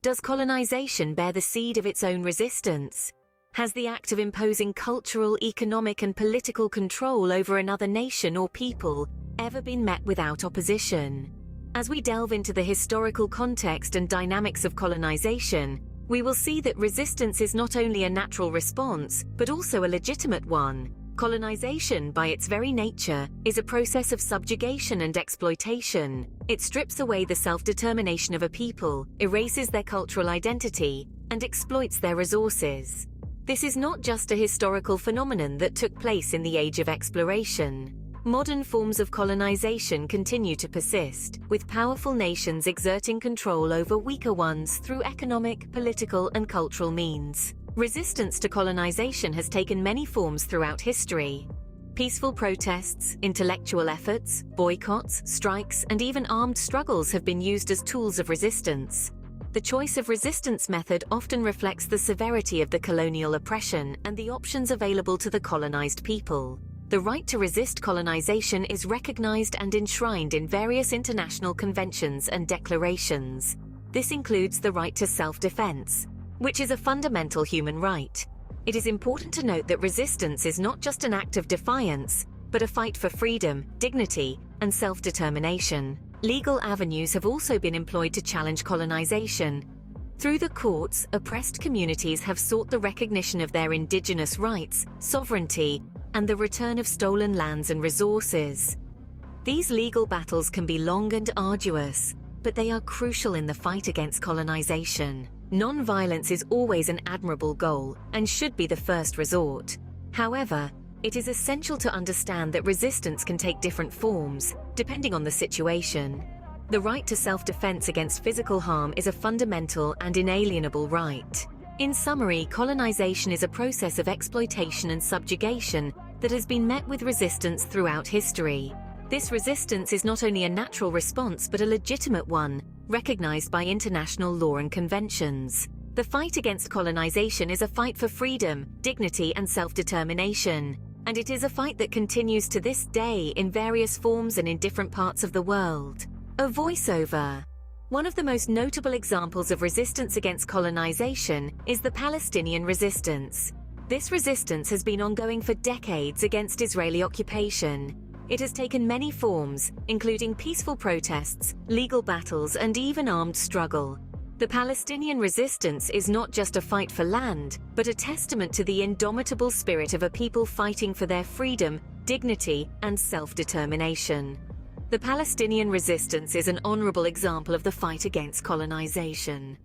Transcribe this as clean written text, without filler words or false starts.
Does colonization bear the seed of its own resistance? Has the act of imposing cultural, economic, and political control over another nation or people ever been met without opposition? As we delve into the historical context and dynamics of colonization, we will see that resistance is not only a natural response, but also a legitimate one. Colonization, by its very nature, is a process of subjugation and exploitation. It strips away the self-determination of a people, erases their cultural identity, and exploits their resources. This is not just a historical phenomenon that took place in the age of exploration. Modern forms of colonization continue to persist, with powerful nations exerting control over weaker ones through economic, political, and cultural means. Resistance to colonization has taken many forms throughout history. Peaceful protests, intellectual efforts, boycotts, strikes, and even armed struggles have been used as tools of resistance. The choice of resistance method often reflects the severity of the colonial oppression and the options available to the colonized people. The right to resist colonization is recognized and enshrined in various international conventions and declarations. This includes the right to self-defense, which is a fundamental human right. It is important to note that resistance is not just an act of defiance, but a fight for freedom, dignity, and self-determination. Legal avenues have also been employed to challenge colonization. Through the courts, oppressed communities have sought the recognition of their indigenous rights, sovereignty, and the return of stolen lands and resources. These legal battles can be long and arduous, but they are crucial in the fight against colonization. Non-violence is always an admirable goal and should be the first resort. However, it is essential to understand that resistance can take different forms, depending on the situation. The right to self-defense against physical harm is a fundamental and inalienable right. In summary, colonization is a process of exploitation and subjugation that has been met with resistance throughout history. This resistance is not only a natural response but a legitimate one, recognized by international law and conventions. The fight against colonization is a fight for freedom, dignity, and self-determination, and it is a fight that continues to this day in various forms and in different parts of the world. A voiceover. One of the most notable examples of resistance against colonization is the Palestinian resistance. This resistance has been ongoing for decades against Israeli occupation. It has taken many forms, including peaceful protests, legal battles, and even armed struggle. The Palestinian resistance is not just a fight for land, but a testament to the indomitable spirit of a people fighting for their freedom, dignity, and self-determination. The Palestinian resistance is an honorable example of the fight against colonization.